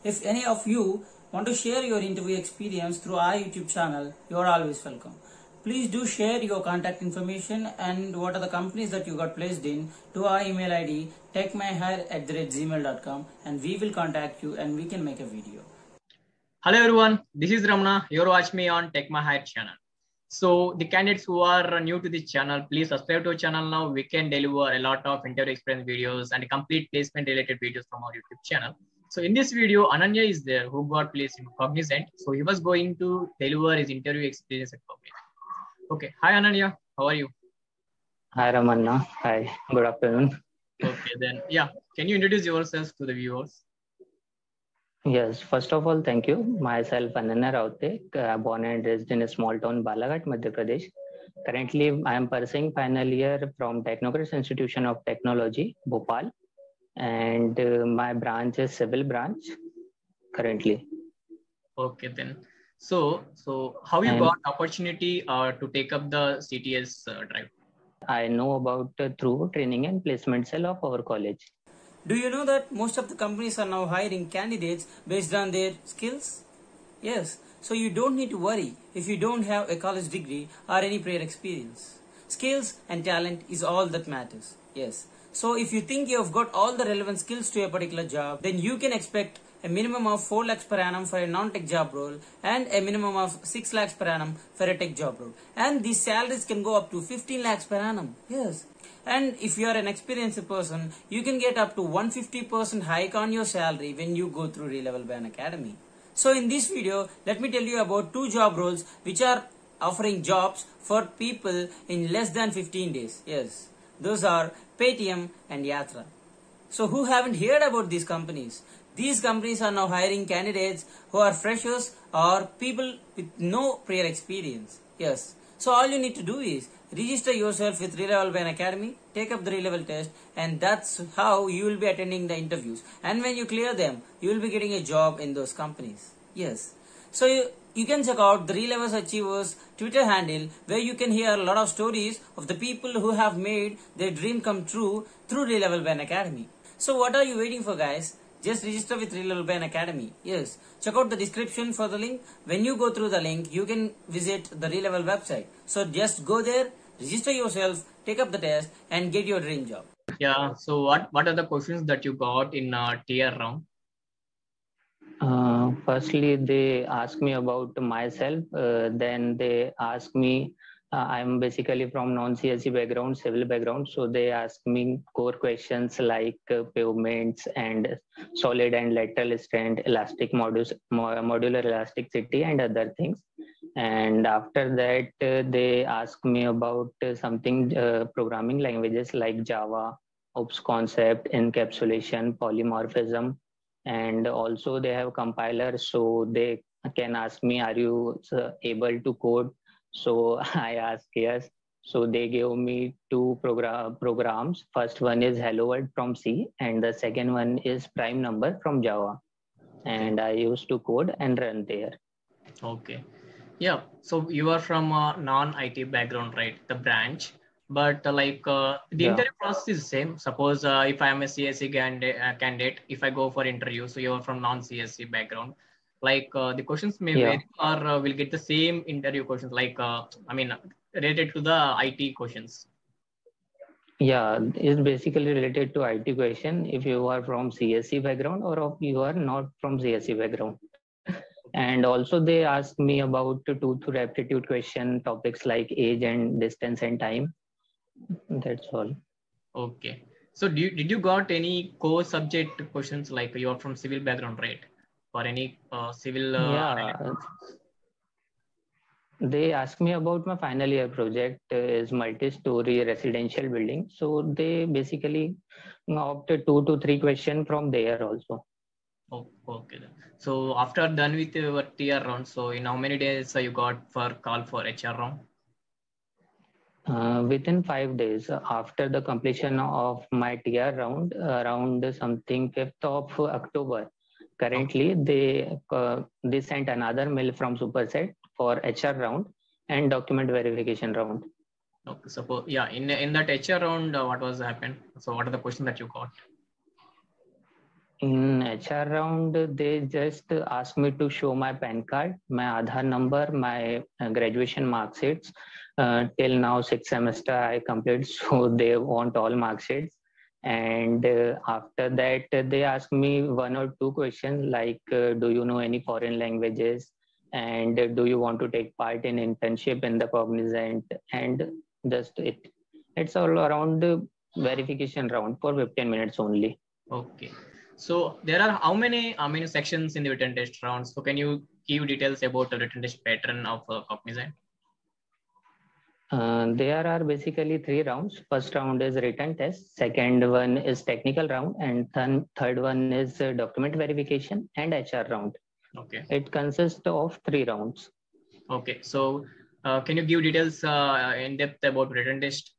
If any of you want to share your interview experience through our YouTube channel, you are always welcome. Please do share your contact information and what are the companies that you got placed in to our email ID techmyhire@gmail.com, and we will contact you and we can make a video. Hello everyone, this is Ramana. You're watching me on Tech My Hire channel. So the candidates who are new to this channel, please subscribe to our channel now. We can deliver a lot of interview experience videos and complete placement related videos from our YouTube channel. So in this video, Ananya is there who got placed in Cognizant. So he was going to deliver his interview experience at Cognizant. Okay, hi Ananya, how are you? Hi Ramanna, hi, good afternoon. Okay, then yeah, can you introduce yourself to the viewers? Yes, first of all, thank you. Myself, Ananya Raute, born and raised in a small town, Balaghat, Madhya Pradesh. Currently, I am pursuing final year from Technocrates Institution of Technology, Bhopal, and my branch is civil branch currently. Okay, then. So how you got opportunity to take up the CTS drive? I know about through training and placement cell of our college. Do you know that most of the companies are now hiring candidates based on their skills? Yes, so you don't need to worry if you don't have a college degree or any prior experience. Skills and talent is all that matters. Yes. So if you think you have got all the relevant skills to a particular job, then you can expect a minimum of 4 lakhs per annum for a non-tech job role and a minimum of 6 lakhs per annum for a tech job role. And these salaries can go up to 15 lakhs per annum. Yes. And if you are an experienced person, you can get up to 150% hike on your salary when you go through Relevel by Unacademy. So in this video, let me tell you about 2 job roles which are offering jobs for people in less than 15 days. Yes, those are Paytm and Yatra. So who haven't heard about these companies? These companies are now hiring candidates who are freshers or people with no prior experience. Yes. So all you need to do is register yourself with Relevel by Unacademy, take up the Relevel test, and that's how you will be attending the interviews. And when you clear them, you will be getting a job in those companies. Yes. So you can check out the Relevel Achievers Twitter handle, where you can hear a lot of stories of the people who have made their dream come true through Relevel by Unacademy. So what are you waiting for, guys? Just register with Relevel by Unacademy. Yes. Check out the description for the link. When you go through the link, you can visit the Relevel website. So just go there, register yourself, take up the test, and get your dream job. Yeah. So what are the questions that you got in tier round? Firstly, they ask me about myself. Then they ask me, I'm basically from non-CSE background, civil background. So they ask me core questions like pavements and solid and lateral strength, elastic modular elasticity, and other things. And after that, they ask me about something programming languages like Java, OOPS concept, encapsulation, polymorphism, and also they have compilers, so they can ask me, are you able to code? So I ask yes. So they gave me 2 programs. First one is Hello World from C, and the second one is Prime Number from Java. And I used to code and run there. Okay. Yeah. So you are from a non-IT background, right? The branch. But the interview process is the same. Suppose if I am a CSE candidate, if I go for interview, so you are from non-CSE background, the questions may vary, or will get the same interview questions, related to the IT questions. Yeah, it's basically related to IT question if you are from CSE background or if you are not from CSE background. And also they asked me about 2 aptitude question topics like age and distance and time. That's all. Okay. So did you got any core subject questions, like you are from civil background, right? Or any civil? They asked me about my final year project is multi-story residential building. So they basically opted 2 to 3 questions from there also. Oh, okay. So after done with your tier round, so in how many days you got for call for HR round? Within 5 days after the completion of my TR round, around something 5th of October. Currently, they sent another mail from Superset for HR round and document verification round. Okay, suppose in that HR round, what was happened? So what are the questions that you got? In HR round, they just asked me to show my PAN card, my Aadhaar number, my graduation mark sheets. Till now, 6 semester I complete, so they want all mark sheets. And after that, they asked me 1 or 2 questions like, do you know any foreign languages? And do you want to take part in internship in the Cognizant? And just it's all around the verification round for 15 minutes only. Okay. So there are how many sections in the written test round? So can you give details about the written test pattern of Cognizant? There are basically 3 rounds. First round is written test. Second one is technical round, and third one is document verification and HR round. Okay. It consists of 3 rounds. Okay. So can you give details in depth about written test?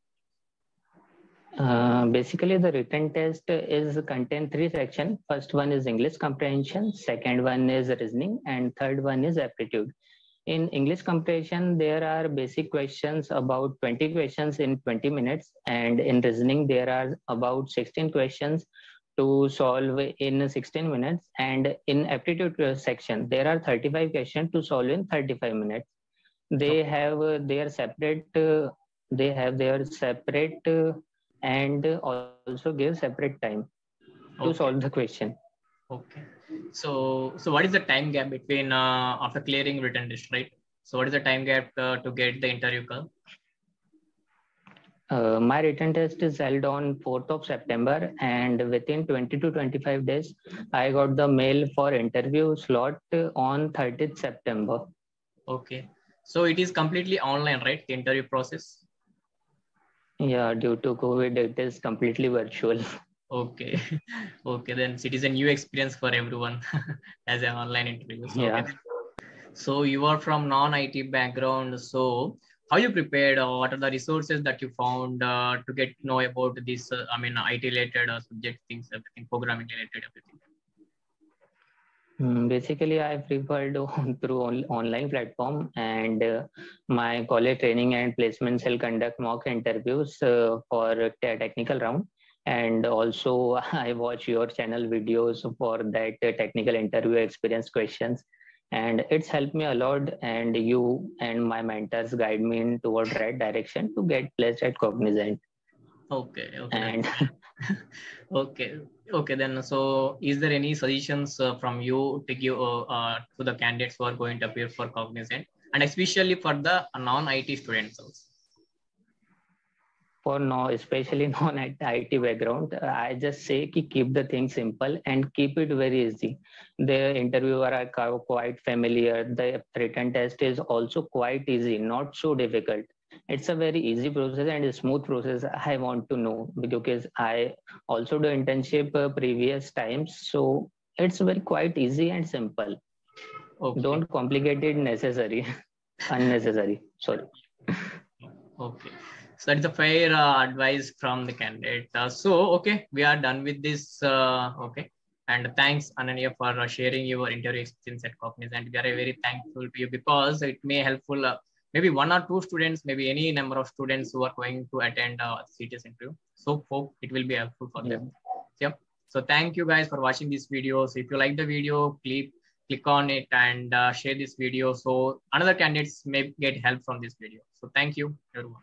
Basically, the written test is contain 3 sections. First one is English comprehension. Second one is reasoning, and third one is aptitude. In English comprehension, there are basic questions, about 20 questions in 20 minutes. And in reasoning, there are about 16 questions to solve in 16 minutes. And in aptitude section, there are 35 questions to solve in 35 minutes. They have their separate, and also give separate time to solve the question. Okay. So what is the time gap between after clearing written test, right? So what is the time gap to get the interview call? My written test is held on 4th of September, and within 20 to 25 days, I got the mail for interview slot on 30th September. Okay. So it is completely online, right? The interview process? Yeah, due to COVID, it is completely virtual. Okay. Okay, then it is a new experience for everyone as an online interview. So, yeah. Okay. So you are from non-IT background. So how you prepared? What are the resources that you found to get to know about this? IT related subject things, everything, programming related, everything. Basically, I prepared through online platform, and my college training and placement cell conduct mock interviews for technical round. And also, I watch your channel videos for that technical interview experience questions. And it's helped me a lot. And you and my mentors guide me in toward right direction to get placed at Cognizant. Okay. And okay. Then, so is there any suggestions from you to give to the candidates who are going to appear for Cognizant, and especially for the non-IT students also? For now, especially non-IT background, I just say keep the thing simple and keep it very easy. The interviewer are quite familiar. The written test is also quite easy, not so difficult. It's a very easy process and a smooth process. I want to know because I also do internship previous times, so it's very quite easy and simple. Okay. Don't complicate it unnecessary. Sorry. Okay. So that is a fair advice from the candidate. Okay, we are done with this. Okay. And thanks, Ananya, for sharing your interview experience at Cognizant. We are very thankful to you because it may helpful maybe 1 or 2 students, maybe any number of students who are going to attend CTS interview. So hope it will be helpful for them. Yep. So thank you guys for watching this video. So if you like the video, click on it and share this video so another candidates may get help from this video. So thank you, everyone.